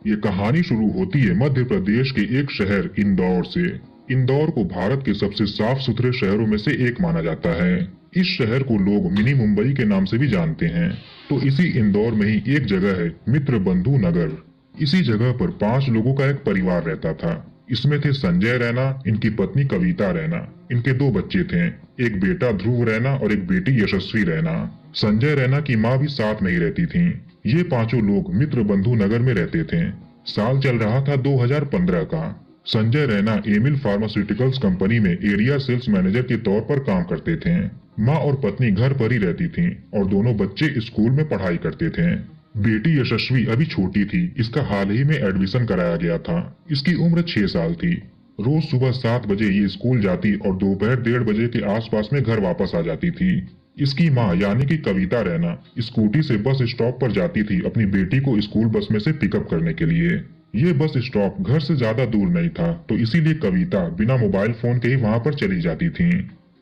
ये कहानी शुरू होती है मध्य प्रदेश के एक शहर इंदौर से। इंदौर को भारत के सबसे साफ सुथरे शहरों में से एक माना जाता है। इस शहर को लोग मिनी मुंबई के नाम से भी जानते हैं। तो इसी इंदौर में ही एक जगह है मित्र बंधु नगर। इसी जगह पर 5 लोगों का एक परिवार रहता था। इसमें थे संजय रैना, इनकी पत्नी कविता रैना, इनके 2 बच्चे थे, एक बेटा ध्रुव रैना और एक बेटी यशस्वी रैना। संजय रैना की माँ भी साथ में ही रहती थी। ये 5 लोग मित्र बंधु नगर में रहते थे। साल चल रहा था 2015 का। संजय रैना एमिल फार्मास्यूटिकल्स कंपनी में एरिया सेल्स मैनेजर के तौर पर काम करते थे। माँ और पत्नी घर पर ही रहती थीं और दोनों बच्चे स्कूल में पढ़ाई करते थे। बेटी यशस्वी अभी छोटी थी, इसका हाल ही में एडमिशन कराया गया था। इसकी उम्र 6 साल थी। रोज सुबह 7 बजे ये स्कूल जाती और दोपहर 1:30 बजे के आसपास में घर वापस आ जाती थी। इसकी माँ यानी कि कविता रैना स्कूटी से बस स्टॉप पर जाती थी अपनी बेटी को स्कूल बस में से पिकअप करने के लिए। ये बस स्टॉप घर से ज्यादा दूर नहीं था, तो इसीलिए कविता बिना मोबाइल फोन के ही वहां पर चली जाती थी।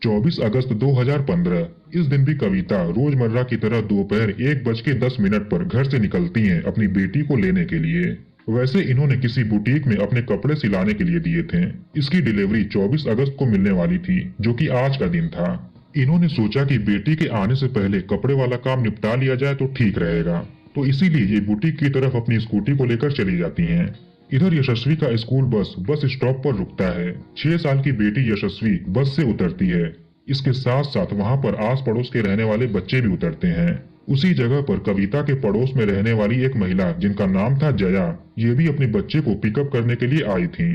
24 अगस्त 2015 इस दिन भी कविता रोजमर्रा की तरह दोपहर 1:10 पर घर से निकलती हैं अपनी बेटी को लेने के लिए। वैसे इन्होंने किसी बुटीक में अपने कपड़े सिलाने के लिए दिए थे। इसकी डिलीवरी 24 अगस्त को मिलने वाली थी, जो कि आज का दिन था। इन्होंने सोचा कि बेटी के आने से पहले कपड़े वाला काम निपटा लिया जाए तो ठीक रहेगा, तो इसीलिए ये बुटीक की तरफ अपनी स्कूटी को लेकर चली जाती हैं। इधर यशस्वी का स्कूल बस स्टॉप पर रुकता है। 6 साल की बेटी यशस्वी बस से उतरती है। इसके साथ साथ वहां पर आस पड़ोस के रहने वाले बच्चे भी उतरते हैं। उसी जगह पर कविता के पड़ोस में रहने वाली एक महिला जिनका नाम था जया, ये भी अपने बच्चे को पिकअप करने के लिए आई थी।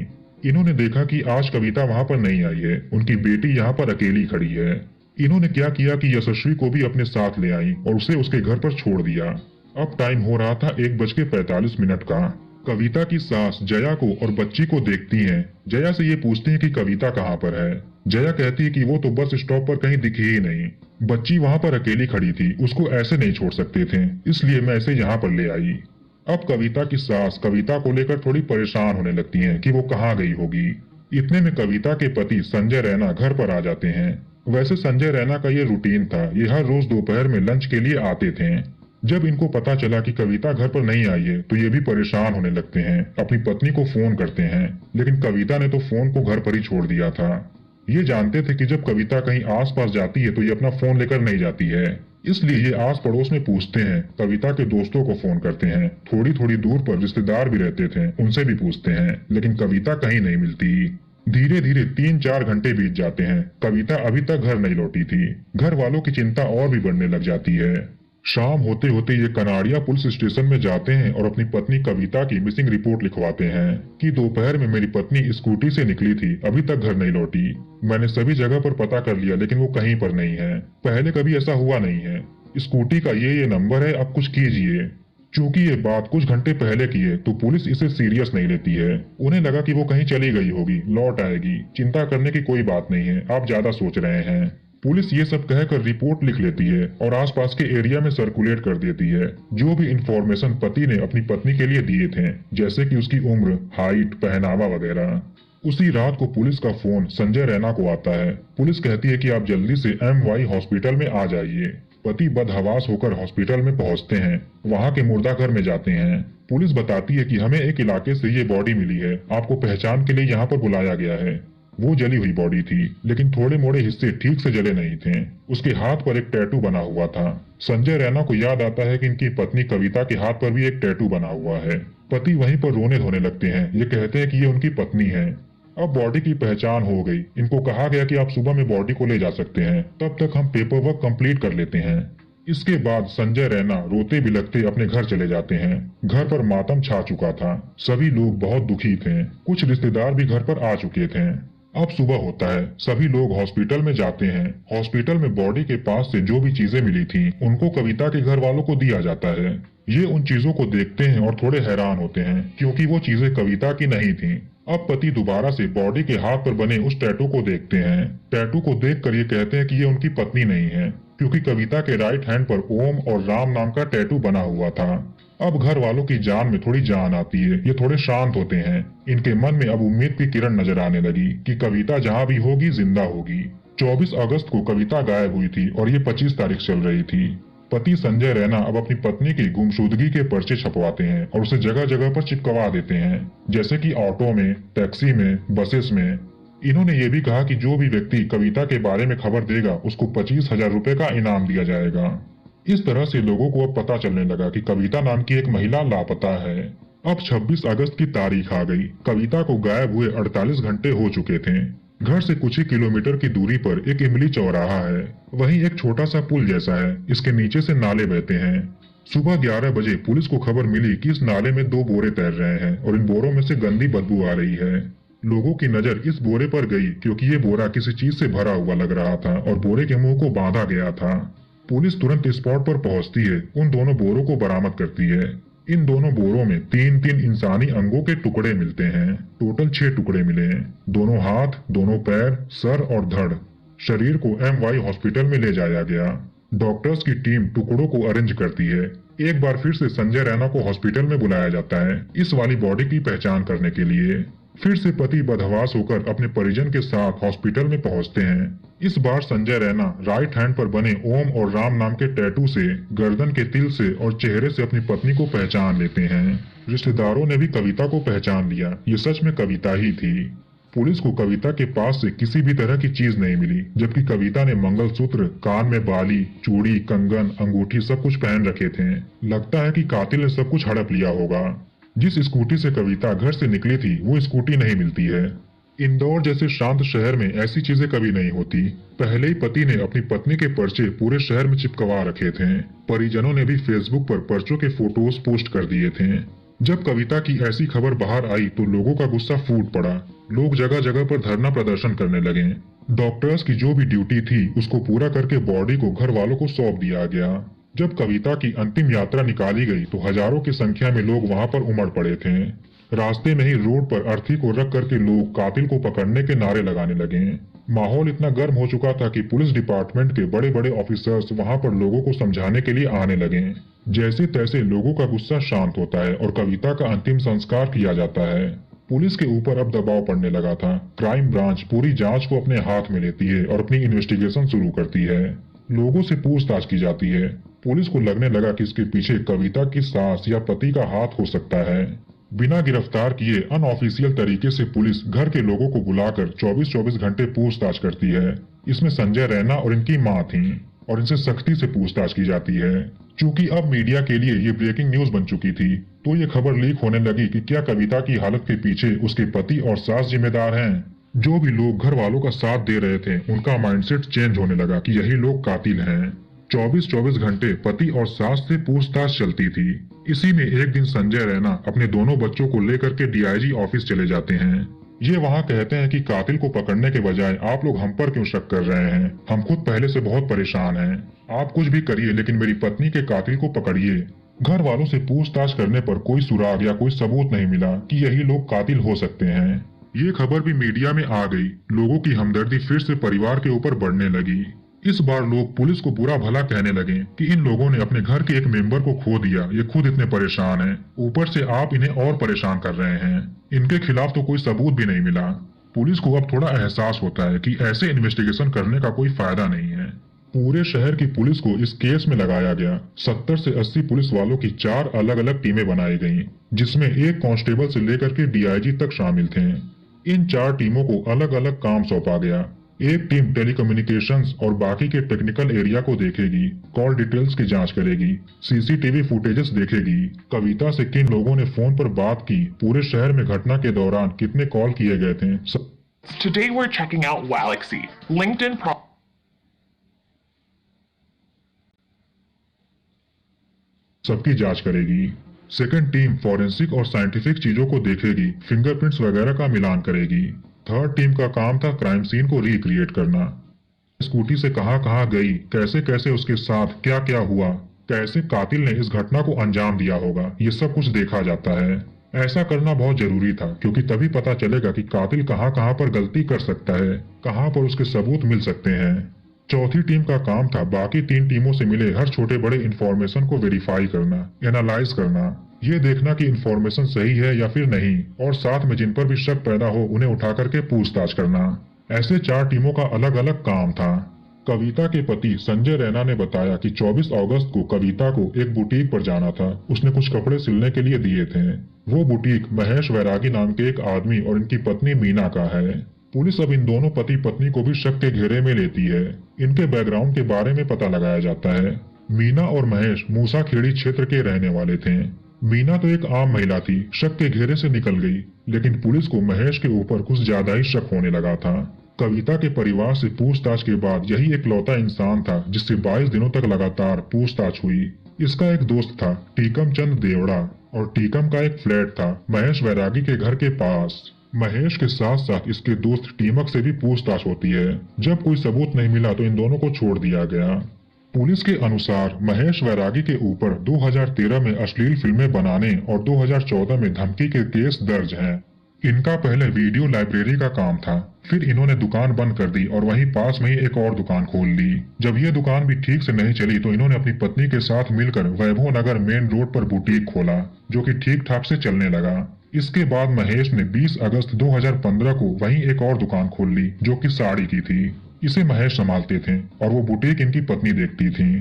इन्होंने देखा कि आज कविता वहां पर नहीं आई है, उनकी बेटी यहाँ पर अकेली खड़ी है। इन्होंने क्या किया कि यशस्वी को भी अपने साथ ले आई और उसे उसके घर पर छोड़ दिया। अब टाइम हो रहा था 1:45 का। कविता की सास जया को और बच्ची को देखती हैं। जया से ये पूछती हैं कि कविता कहाँ पर है। जया कहती है कि वो तो बस स्टॉप पर कहीं दिखी ही नहीं। बच्ची वहां पर अकेली खड़ी थी, उसको ऐसे नहीं छोड़ सकते थे, इसलिए मैं इसे यहाँ पर ले आई। अब कविता की सास कविता को लेकर थोड़ी परेशान होने लगती हैं कि वो कहाँ गई होगी। इतने में कविता के पति संजय रैना घर पर आ जाते हैं। वैसे संजय रैना का ये रूटीन था, ये हर रोज दोपहर में लंच के लिए आते थे। जब इनको पता चला कि कविता घर पर नहीं आई है, तो ये भी परेशान होने लगते हैं। अपनी पत्नी को फोन करते हैं, लेकिन कविता ने तो फोन को घर पर ही छोड़ दिया था। ये जानते थे कि जब कविता कहीं आसपास जाती है तो ये अपना फोन लेकर नहीं जाती है, इसलिए ये आस पड़ोस में पूछते हैं। कविता के दोस्तों को फोन करते हैं, थोड़ी थोड़ी दूर पर रिश्तेदार भी रहते थे, उनसे भी पूछते हैं, लेकिन कविता कहीं नहीं मिलती। धीरे धीरे 3-4 घंटे बीत जाते हैं। कविता अभी तक घर नहीं लौटी थी। घर वालों की चिंता और भी बढ़ने लग जाती है। शाम होते होते ये कनाड़िया पुलिस स्टेशन में जाते हैं और अपनी पत्नी कविता की मिसिंग रिपोर्ट लिखवाते हैं कि दोपहर में मेरी पत्नी स्कूटी से निकली थी, अभी तक घर नहीं लौटी। मैंने सभी जगह पर पता कर लिया, लेकिन वो कहीं पर नहीं है। पहले कभी ऐसा हुआ नहीं है। स्कूटी का ये नंबर है, अब कुछ कीजिए। चूंकि ये बात कुछ घंटे पहले की है, तो पुलिस इसे सीरियस नहीं लेती है। उन्हें लगा कि वो कहीं चली गई होगी, लौट आएगी, चिंता करने की कोई बात नहीं है, आप ज्यादा सोच रहे हैं। पुलिस ये सब कहकर रिपोर्ट लिख लेती है और आसपास के एरिया में सर्कुलेट कर देती है जो भी इंफॉर्मेशन पति ने अपनी पत्नी के लिए दिए थे, जैसे कि उसकी उम्र, हाइट, पहनावा वगैरह। उसी रात को पुलिस का फोन संजय रैना को आता है। पुलिस कहती है कि आप जल्दी से MY हॉस्पिटल में आ जाइए। पति बदहवास होकर हॉस्पिटल में पहुंचते हैं। वहां के मुर्दा घर में जाते हैं। पुलिस बताती है कि हमें एक इलाके से ये बॉडी मिली है, आपको पहचान के लिए यहाँ पर बुलाया गया है। वो जली हुई बॉडी थी, लेकिन थोड़े मोड़े हिस्से ठीक से जले नहीं थे। उसके हाथ पर एक टैटू बना हुआ था। संजय रैना को याद आता है कि इनकी पत्नी कविता के हाथ पर भी एक टैटू बना हुआ है। पति वहीं पर रोने धोने लगते हैं। ये कहते हैं कि ये उनकी पत्नी है। अब बॉडी की पहचान हो गई। इनको कहा गया कि आप सुबह में बॉडी को ले जा सकते हैं, तब तक हम पेपर वर्क कंप्लीट कर लेते हैं। इसके बाद संजय रैना रोते बिलखते अपने घर चले जाते हैं। घर पर मातम छा चुका था। सभी लोग बहुत दुखी थे। कुछ रिश्तेदार भी घर पर आ चुके थे। अब सुबह होता है। सभी लोग हॉस्पिटल में जाते हैं। हॉस्पिटल में बॉडी के पास से जो भी चीजें मिली थी, उनको कविता के घर वालों को दिया जाता है। ये उन चीजों को देखते हैं और थोड़े हैरान होते हैं, क्योंकि वो चीजें कविता की नहीं थीं। अब पति दोबारा से बॉडी के हाथ पर बने उस टैटू को देखते हैं। टैटू को देखकर ये कहते हैं कि ये उनकी पत्नी नहीं है, क्योंकि कविता के राइट हैंड पर ओम और राम नाम का टैटू बना हुआ था। अब घर वालों की जान में थोड़ी जान आती है। ये थोड़े शांत होते हैं। इनके मन में अब उम्मीद की किरण नजर आने लगी कि कविता जहाँ भी होगी जिंदा होगी। 24 अगस्त को कविता गायब हुई थी और ये 25 तारीख चल रही थी। पति संजय रैना अब अपनी पत्नी की गुमशुदगी के पर्चे छपवाते हैं और उसे जगह जगह पर चिपकवा देते हैं, जैसे कि ऑटो में, टैक्सी में, बसेस में। इन्होंने ये भी कहा कि जो भी व्यक्ति कविता के बारे में खबर देगा उसको 25,000 रुपए का इनाम दिया जाएगा। इस तरह से लोगों को अब पता चलने लगा कि कविता नाम की एक महिला लापता है। अब 26 अगस्त की तारीख आ गई। कविता को गायब हुए 48 घंटे हो चुके थे। घर से कुछ ही किलोमीटर की दूरी पर एक इमली चौराहा है। वहीं एक छोटा सा पुल जैसा है, इसके नीचे से नाले बहते हैं। सुबह 11 बजे पुलिस को खबर मिली कि इस नाले में 2 बोरे तैर रहे हैं और इन बोरों में से गंदी बदबू आ रही है। लोगों की नजर इस बोरे पर गई क्योंकि ये बोरा किसी चीज से भरा हुआ लग रहा था और बोरे के मुंह को बांधा गया था। पुलिस तुरंत स्पॉट पर पहुंचती है, उन दोनों बोरों को बरामद करती है। इन दोनों बोरों में 3-3 इंसानी अंगों के टुकड़े मिलते हैं। टोटल 6 टुकड़े मिले हैं। दोनों हाथ, दोनों पैर, सर और धड़। शरीर को MY हॉस्पिटल में ले जाया गया। डॉक्टर्स की टीम टुकड़ों को अरेंज करती है। एक बार फिर से संजय रैना को हॉस्पिटल में बुलाया जाता है इस वाली बॉडी की पहचान करने के लिए। फिर से पति बदहवास होकर अपने परिजन के साथ हॉस्पिटल में पहुंचते हैं। इस बार संजय रैना राइट हैंड पर बने ओम और राम नाम के टैटू से, गर्दन के तिल से और चेहरे से अपनी पत्नी को पहचान लेते हैं। रिश्तेदारों ने भी कविता को पहचान लिया, ये सच में कविता ही थी। पुलिस को कविता के पास से किसी भी तरह की चीज नहीं मिली, जबकि कविता ने मंगलसूत्र, कान में बाली, चूड़ी, कंगन, अंगूठी सब कुछ पहन रखे थे। लगता है कि कातिल ने सब कुछ हड़प लिया होगा। जिस स्कूटी से कविता घर से निकली थी वो स्कूटी नहीं मिलती है। इंदौर जैसे शांत शहर में ऐसी चीजें कभी नहीं होती। पहले ही पति ने अपनी पत्नी के पर्चे पूरे शहर में चिपकवा रखे थे। परिजनों ने भी फेसबुक पर पर्चों के फोटोज पोस्ट कर दिए थे। जब कविता की ऐसी खबर बाहर आई तो लोगों का गुस्सा फूट पड़ा। लोग जगह जगह पर धरना प्रदर्शन करने लगे। डॉक्टर्स की जो भी ड्यूटी थी उसको पूरा करके बॉडी को घर वालों को सौंप दिया गया। जब कविता की अंतिम यात्रा निकाली गई तो हजारों की संख्या में लोग वहां पर उमड़ पड़े थे। रास्ते में ही रोड पर अर्थी को रख करके लोग कातिल को पकड़ने के नारे लगाने लगे। माहौल इतना गर्म हो चुका था कि पुलिस डिपार्टमेंट के बड़े बड़े ऑफिसर्स वहां पर लोगों को समझाने के लिए आने लगे। जैसे तैसे लोगों का गुस्सा शांत होता है और कविता का अंतिम संस्कार किया जाता है। पुलिस के ऊपर अब दबाव पड़ने लगा था। क्राइम ब्रांच पूरी जांच को अपने हाथ में लेती है और अपनी इन्वेस्टिगेशन शुरू करती है। लोगों से पूछताछ की जाती है। पुलिस को लगने लगा कि इसके पीछे कविता की सास या पति का हाथ हो सकता है। बिना गिरफ्तार किए अनऑफिशियल तरीके से पुलिस घर के लोगों को बुलाकर 24-24 घंटे पूछताछ करती है। इसमें संजय रैना और इनकी मां थी और इनसे सख्ती से पूछताछ की जाती है। चूंकि अब मीडिया के लिए ये ब्रेकिंग न्यूज बन चुकी थी तो ये खबर लीक होने लगी कि क्या कविता की हालत के पीछे उसके पति और सास जिम्मेदार हैं। जो भी लोग घर वालों का साथ दे रहे थे उनका माइंडसेट चेंज होने लगा कि यही लोग कातिल हैं। 24-24 घंटे पति और सास से पूछताछ चलती थी। इसी में एक दिन संजय रैना अपने दोनों बच्चों को लेकर के DIG ऑफिस चले जाते हैं। ये वहाँ कहते हैं कि कातिल को पकड़ने के बजाय आप लोग हम पर क्यों शक कर रहे हैं। हम खुद पहले से बहुत परेशान हैं। आप कुछ भी करिए लेकिन मेरी पत्नी के कातिल को पकड़िए। घर वालों से पूछताछ करने पर कोई सुराग या कोई सबूत नहीं मिला कि यही लोग कातिल हो सकते हैं। ये खबर भी मीडिया में आ गई। लोगों की हमदर्दी फिर से परिवार के ऊपर बढ़ने लगी। इस बार लोग पुलिस को बुरा भला कहने लगे कि इन लोगों ने अपने घर के एक मेंबर को खो दिया, ये खुद इतने परेशान हैं, ऊपर से आप इन्हें और परेशान कर रहे हैं। इनके खिलाफ तो कोई सबूत भी नहीं मिला। पुलिस को अब थोड़ा एहसास होता है कि ऐसे इन्वेस्टिगेशन करने का कोई फायदा नहीं है। पूरे शहर की पुलिस को इस केस में लगाया गया। 70 से 80 पुलिस वालों की 4 अलग अलग टीमें बनाई गईं, जिसमें एक कांस्टेबल से लेकर के DIG तक शामिल थे। इन 4 टीमों को अलग अलग काम सौंपा गया। एक टीम टेलीकम्युनिकेशंस और बाकी के टेक्निकल एरिया को देखेगी, कॉल डिटेल्स की जांच करेगी, CCTV फुटेजेस देखेगी, कविता से किन लोगों ने फोन पर बात की, पूरे शहर में घटना के दौरान कितने कॉल किए गए थे। Today we're checking out Walaxy, LinkedIn सबकी जांच करेगी। सेकंड टीम फॉरेंसिक और साइंटिफिक चीजों को देखेगी, फिंगरप्रिंट्स वगैरह का मिलान करेगी। थर्ड टीम का काम था क्राइम सीन को रिक्रिएट करना। स्कूटी से कहां गई, कैसे कैसे उसके साथ क्या क्या हुआ, कैसे कातिल ने इस घटना को अंजाम दिया होगा, ये सब कुछ देखा जाता है। ऐसा करना बहुत जरूरी था क्योंकि तभी पता चलेगा कि कातिल कहां पर गलती कर सकता है, कहां पर उसके सबूत मिल सकते हैं। चौथी टीम का काम था बाकी 3 टीमों से मिले हर छोटे बड़े इंफॉर्मेशन को वेरीफाई करना, एनालाइज करना, ये देखना कि इंफॉर्मेशन सही है या फिर नहीं, और साथ में जिन पर भी शक पैदा हो उन्हें उठा करके पूछताछ करना। ऐसे 4 टीमों का अलग अलग काम था। कविता के पति संजय रैना ने बताया कि 24 अगस्त को कविता को एक बुटीक पर जाना था। उसने कुछ कपड़े सिलने के लिए दिए थे। वो बुटीक महेश वैरागी नाम के एक आदमी और इनकी पत्नी मीना का है। पुलिस अब इन दोनों पति पत्नी को भी शक के घेरे में लेती है। इनके बैकग्राउंड के बारे में पता लगाया जाता है। मीना और महेश मूसाखेड़ी क्षेत्र के रहने वाले थे। मीना तो एक आम महिला थी, शक के घेरे से निकल गई, लेकिन पुलिस को महेश के ऊपर कुछ ज्यादा ही शक होने लगा था। कविता के परिवार से पूछताछ के बाद यही एकलौता इंसान था जिससे 22 दिनों तक लगातार पूछताछ हुई। इसका एक दोस्त था टीकम चंद देवड़ा, और टीकम का एक फ्लैट था महेश वैरागी के घर के पास। महेश के साथ साथ इसके दोस्त टीमक से भी पूछताछ होती है। जब कोई सबूत नहीं मिला तो इन दोनों को छोड़ दिया गया। पुलिस के अनुसार महेश वैरागी के ऊपर 2013 में अश्लील फिल्में बनाने और 2014 में धमकी के केस दर्ज हैं। इनका पहले वीडियो लाइब्रेरी का काम था, फिर इन्होंने दुकान बंद कर दी और वहीं पास में ही एक और दुकान खोल ली। जब ये दुकान भी ठीक से नहीं चली तो इन्होंने अपनी पत्नी के साथ मिलकर वैभव नगर मेन रोड पर बुटीक खोला, जो कि ठीक ठाक से चलने लगा। इसके बाद महेश ने 20 अगस्त 2015 को वहीं एक और दुकान खोल ली, जो कि साड़ी की थी। इसे महेश संभालते थे और वो बुटीक इनकी पत्नी देखती थी।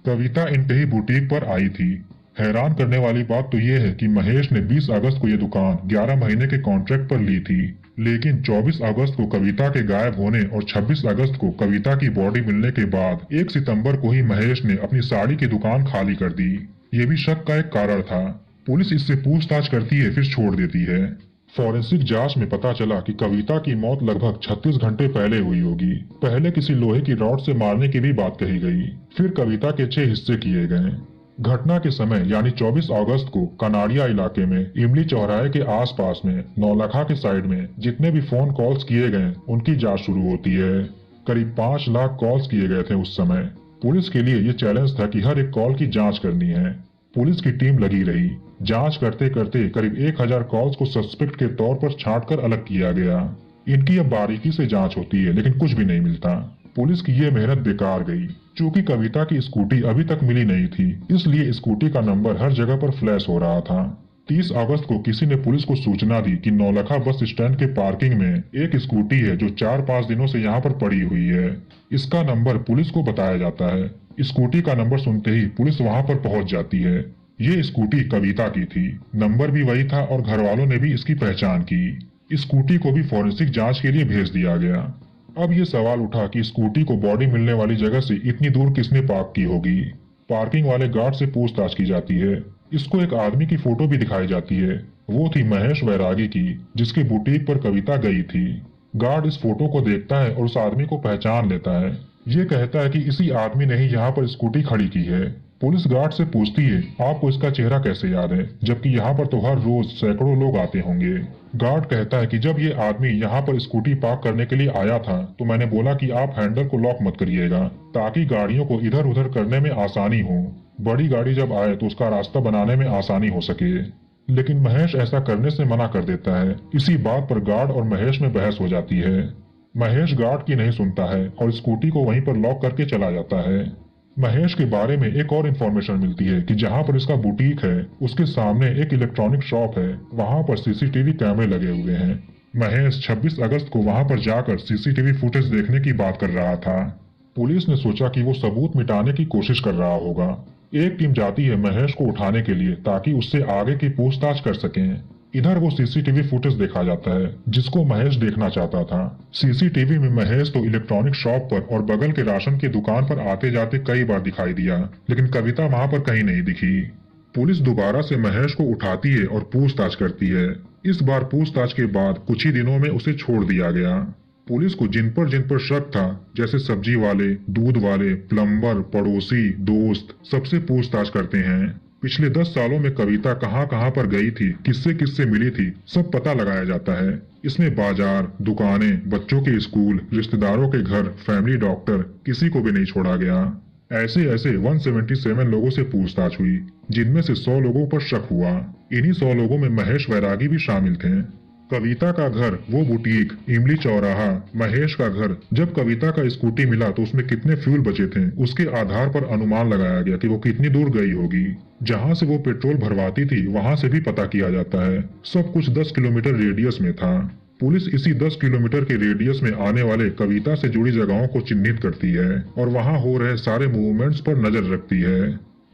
कविता इनके ही बुटीक पर आई थी। हैरान करने वाली बात तो ये है कि महेश ने 20 अगस्त को ये दुकान 11 महीने के कॉन्ट्रैक्ट पर ली थी, लेकिन 24 अगस्त को कविता के गायब होने और 26 अगस्त को कविता की बॉडी मिलने के बाद 1 सितंबर को ही महेश ने अपनी साड़ी की दुकान खाली कर दी। ये भी शक का एक कारण था। पुलिस इससे पूछताछ करती है, फिर छोड़ देती है। फॉरेंसिक जांच में पता चला कि कविता की मौत लगभग 36 घंटे पहले हुई होगी। पहले किसी लोहे की रॉड से मारने की भी बात कही गई, फिर कविता के 6 हिस्से किए गए। घटना के समय यानी 24 अगस्त को कनाड़िया इलाके में इमली चौराहे के आसपास में नौलखा के साइड में जितने भी फोन कॉल्स किए गए उनकी जांच शुरू होती है। करीब 5 लाख कॉल्स किए गए थे उस समय। पुलिस के लिए ये चैलेंज था कि हर एक कॉल की जांच करनी है। पुलिस की टीम लगी रही। जांच करते करते करीब 1000 कॉल्स को सस्पेक्ट के तौर पर छांटकर अलग किया गया। इनकी अब बारीकी से जांच होती है, लेकिन कुछ भी नहीं मिलता। पुलिस की ये मेहनत बेकार गई। चूंकि कविता की स्कूटी अभी तक मिली नहीं थी, इसलिए स्कूटी का नंबर हर जगह पर फ्लैश हो रहा था। 30 अगस्त को किसी ने पुलिस को सूचना दी कि नौलखा बस स्टैंड के पार्किंग में एक स्कूटी है जो 4-5 दिनों से यहाँ पर पड़ी हुई है। इसका नंबर पुलिस को बताया जाता है। स्कूटी का नंबर सुनते ही पुलिस वहाँ पर पहुँच जाती है। ये स्कूटी कविता की थी, नंबर भी वही था और घर वालों ने भी इसकी पहचान की। स्कूटी को भी फॉरेंसिक जांच के लिए भेज दिया गया। अब ये सवाल उठा कि स्कूटी को बॉडी मिलने वाली जगह से इतनी दूर किसने पार्क की होगी। पार्किंग वाले गार्ड से पूछताछ की जाती है। इसको एक आदमी की फोटो भी दिखाई जाती है। वो थी महेश वैरागी की, जिसके बुटीक पर कविता गई थी। गार्ड इस फोटो को देखता है और उस आदमी को पहचान लेता है। ये कहता है कि इसी आदमी ने ही यहाँ पर स्कूटी खड़ी की है। पुलिस गार्ड से पूछती है, आपको इसका चेहरा कैसे याद है, जबकि यहाँ पर तो हर रोज सैकड़ों लोग आते होंगे। गार्ड कहता है कि जब ये आदमी यहाँ पर स्कूटी पार्क करने के लिए आया था तो मैंने बोला कि आप हैंडल को लॉक मत करिएगा, ताकि गाड़ियों को इधर उधर करने में आसानी हो। बड़ी गाड़ी जब आए तो उसका रास्ता बनाने में आसानी हो सके। लेकिन महेश ऐसा करने से मना कर देता है। इसी बात पर गार्ड और महेश में बहस हो जाती है। महेश गार्ड की नहीं सुनता है और स्कूटी को वहीं पर लॉक करके चला जाता है। महेश के बारे में एक और इन्फॉर्मेशन मिलती है कि जहां पर इसका बुटीक है उसके सामने एक इलेक्ट्रॉनिक शॉप है, वहां पर सीसीटीवी कैमरे लगे हुए हैं। महेश 26 अगस्त को वहां पर जाकर सीसीटीवी फुटेज देखने की बात कर रहा था। पुलिस ने सोचा कि वो सबूत मिटाने की कोशिश कर रहा होगा। एक टीम जाती है महेश को उठाने के लिए ताकि उससे आगे की पूछताछ कर सकें। इधर वो सीसीटीवी फुटेज देखा जाता है जिसको महेश देखना चाहता था। सीसीटीवी में महेश तो इलेक्ट्रॉनिक शॉप पर और बगल के राशन की दुकान पर आते जाते कई बार दिखाई दिया, लेकिन कविता वहां पर कहीं नहीं दिखी। पुलिस दोबारा से महेश को उठाती है और पूछताछ करती है। इस बार पूछताछ के बाद कुछ ही दिनों में उसे छोड़ दिया गया। पुलिस को जिन पर शक था, जैसे सब्जी वाले, दूध वाले, प्लम्बर, पड़ोसी, दोस्त, सबसे पूछताछ करते हैं। पिछले 10 सालों में कविता कहां पर गई थी, किससे किससे मिली थी, सब पता लगाया जाता है। इसमें बाजार, दुकानें, बच्चों के स्कूल, रिश्तेदारों के घर, फैमिली डॉक्टर, किसी को भी नहीं छोड़ा गया। ऐसे 177 लोगों से पूछताछ हुई, जिनमें से 100 लोगों पर शक हुआ। इन्हीं 100 लोगों में महेश वैरागी भी शामिल थे। कविता का घर, वो बुटीक, इमली चौराहा, महेश का घर। जब कविता का स्कूटी मिला तो उसमें कितने फ्यूल बचे थे, उसके आधार पर अनुमान लगाया गया कि वो कितनी दूर गई होगी। जहां से वो पेट्रोल भरवाती थी वहां से भी पता किया जाता है। सब कुछ 10 किलोमीटर रेडियस में था। पुलिस इसी 10 किलोमीटर के रेडियस में आने वाले कविता से जुड़ी जगहों को चिन्हित करती है और वहां हो रहे सारे मूवमेंट्स पर नजर रखती है।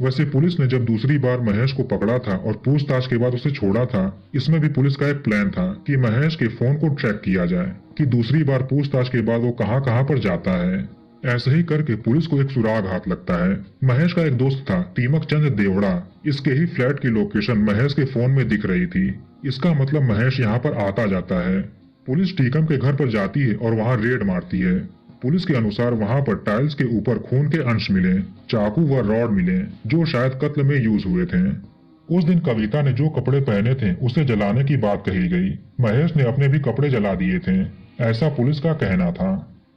वैसे पुलिस ने जब दूसरी बार महेश को पकड़ा था और पूछताछ के बाद उसे छोड़ा था, इसमें भी पुलिस का एक प्लान था कि महेश के फोन को ट्रैक किया जाए कि दूसरी बार पूछताछ के बाद वो कहां कहां पर जाता है। ऐसे ही करके पुलिस को एक सुराग हाथ लगता है। महेश का एक दोस्त था टीमक चंद देवड़ा, इसके ही फ्लैट की लोकेशन महेश के फोन में दिख रही थी। इसका मतलब महेश यहाँ पर आता जाता है। पुलिस टीकम के घर पर जाती है और वहाँ रेड मारती है। पुलिस के अनुसार वहाँ पर टाइल्स के ऊपर खून के अंश मिले, चाकू व रॉड मिले जो शायद कत्ल में यूज हुए थे। उस दिन कविता ने जो कपड़े पहने थे उसे जलाने की बात कही गई। महेश ने अपने भी कपड़े जला दिए थे, ऐसा पुलिस का कहना था।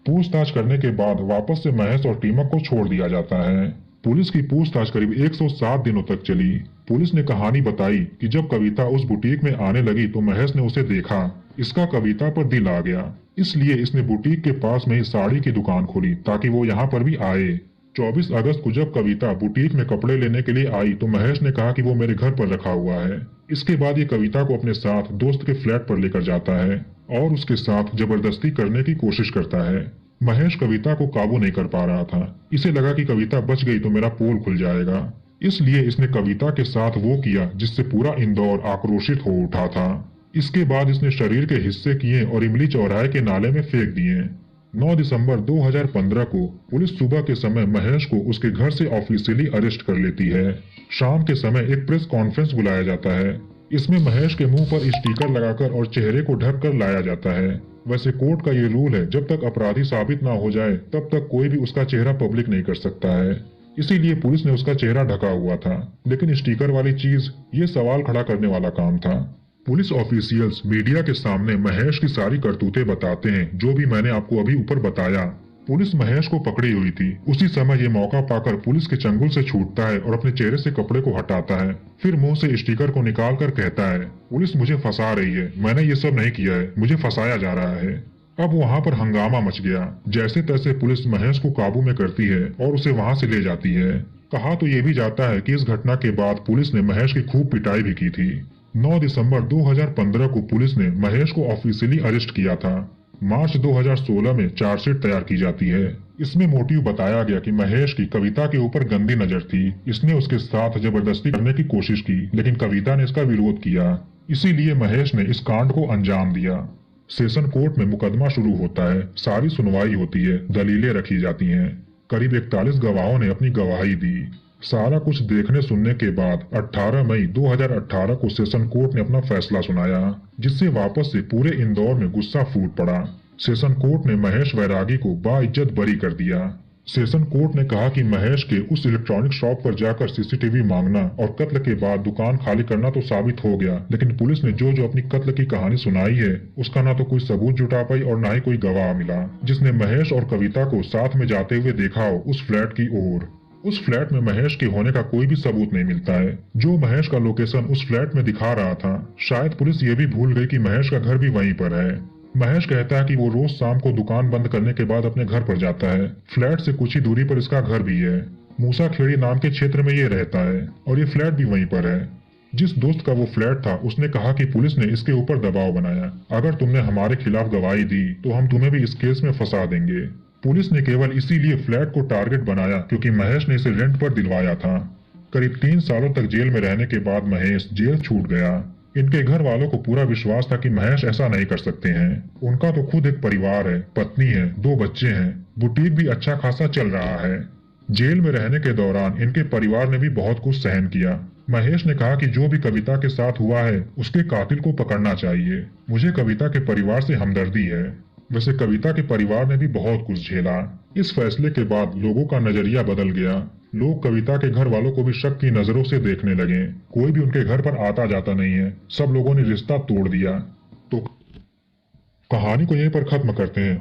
पूछताछ करने के बाद वापस से महेश और टीमक को छोड़ दिया जाता है। पुलिस की पूछताछ करीब 107 दिनों तक चली। पुलिस ने कहानी बताई कि जब कविता उस बुटीक में आने लगी तो महेश ने उसे देखा। इसका कविता पर दिल आ गया, इसलिए इसने बुटीक के पास में ही साड़ी की दुकान खोली ताकि वो यहाँ पर भी आए। 24 अगस्त को जब कविता बुटीक में कपड़े लेने के लिए आई तो महेश ने कहा कि वो मेरे घर पर रखा हुआ है। इसके बाद ये कविता को अपने साथ दोस्त के फ्लैट पर लेकर जाता है और उसके साथ जबरदस्ती करने की कोशिश करता है। महेश कविता को काबू नहीं कर पा रहा था। इसे लगा कि कविता बच गई तो मेरा पोल खुल जाएगा, इसलिए इसने कविता के साथ वो किया जिससे पूरा इंदौर आक्रोशित हो उठा था। इसके बाद इसने शरीर के हिस्से किए और इमली चौराहे के नाले में फेंक दिए। 9 दिसंबर 2015 को पुलिस सुबह के समय महेश को उसके घर से ऑफिशियली अरेस्ट कर लेती है। शाम के समय एक प्रेस कॉन्फ्रेंस बुलाया जाता है। इसमें महेश के मुंह पर स्टिकर लगाकर और चेहरे को ढक कर लाया जाता है। वैसे कोर्ट का ये रूल है, जब तक अपराधी साबित ना हो जाए तब तक कोई भी उसका चेहरा पब्लिक नहीं कर सकता है। इसीलिए पुलिस ने उसका चेहरा ढका हुआ था, लेकिन स्टिकर वाली चीज ये सवाल खड़ा करने वाला काम था। पुलिस ऑफिशियल्स मीडिया के सामने महेश की सारी करतूतें बताते हैं, जो भी मैंने आपको अभी ऊपर बताया। पुलिस महेश को पकड़ी हुई थी। उसी समय ये मौका पाकर पुलिस के चंगुल से छूटता है और अपने चेहरे से कपड़े को हटाता है। फिर मुंह से स्टिकर को निकाल कर कहता है, पुलिस मुझे फंसा रही है, मैंने ये सब नहीं किया है, मुझे फंसाया जा रहा है। अब वहाँ पर हंगामा मच गया। जैसे तैसे पुलिस महेश को काबू में करती है और उसे वहाँ से ले जाती है। कहा तो ये भी जाता है कि इस घटना के बाद पुलिस ने महेश की खूब पिटाई भी की थी। 9 दिसंबर 2015 को पुलिस ने महेश को ऑफिशियली अरेस्ट किया था। मार्च 2016 में चार्जशीट तैयार की जाती है। इसमें मोटिव बताया गया कि महेश की कविता के ऊपर गंदी नजर थी। इसने उसके साथ जबरदस्ती करने की कोशिश की, लेकिन कविता ने इसका विरोध किया। इसीलिए महेश ने इस कांड को अंजाम दिया। सेशन कोर्ट में मुकदमा शुरू होता है। सारी सुनवाई होती है, दलीलें रखी जाती हैं। करीब 41 गवाहों ने अपनी गवाही दी। सारा कुछ देखने सुनने के बाद 18 मई 2018 को सेशन कोर्ट ने अपना फैसला सुनाया, जिससे वापस से पूरे इंदौर में गुस्सा फूट पड़ा। सेशन कोर्ट ने महेश वैरागी को बाइज्जत बरी कर दिया। सेशन कोर्ट ने कहा कि महेश के उस इलेक्ट्रॉनिक शॉप पर जाकर सीसीटीवी मांगना और कत्ल के बाद दुकान खाली करना तो साबित हो गया, लेकिन पुलिस ने जो अपनी कत्ल की कहानी सुनाई है उसका ना तो कोई सबूत जुटा पाई और ना ही कोई गवाह मिला जिसने महेश और कविता को साथ में जाते हुए देखा हो उस फ्लैट की ओर। उस फ्लैट में महेश के होने का कोई भी सबूत नहीं मिलता है। जो महेश का लोकेशन उस फ्लैट में दिखा रहा था, शायद पुलिस ये भी भूल गई कि महेश का घर भी वहीं पर है। महेश कहता है कि वो रोज शाम को दुकान बंद करने के बाद अपने घर पर जाता है। फ्लैट से कुछ ही दूरी पर इसका घर भी है। मूसा खेड़ी नाम के क्षेत्र में ये रहता है और ये फ्लैट भी वहीं पर है। जिस दोस्त का वो फ्लैट था उसने कहा कि पुलिस ने इसके ऊपर दबाव बनाया, अगर तुमने हमारे खिलाफ गवाही दी तो हम तुम्हें भी इस केस में फंसा देंगे। पुलिस ने केवल इसीलिए फ्लैट को टारगेट बनाया क्योंकि महेश ने इसे रेंट पर दिलवाया था। करीब 3 सालों तक जेल में रहने के बाद महेश जेल छूट गया। इनके घर वालों को पूरा विश्वास था कि महेश ऐसा नहीं कर सकते हैं। उनका तो खुद एक परिवार है, पत्नी है, 2 बच्चे हैं, बुटीक भी अच्छा खासा चल रहा है। जेल में रहने के दौरान इनके परिवार ने भी बहुत कुछ सहन किया। महेश ने कहा कि जो भी कविता के साथ हुआ है उसके कातिल को पकड़ना चाहिए। मुझे कविता के परिवार से हमदर्दी है। वैसे कविता के परिवार ने भी बहुत कुछ झेला। इस फैसले के बाद लोगों का नजरिया बदल गया। लोग कविता के घर वालों को भी शक की नजरों से देखने लगे। कोई भी उनके घर पर आता जाता नहीं है। सब लोगों ने रिश्ता तोड़ दिया। तो कहानी को यहीं पर खत्म करते हैं।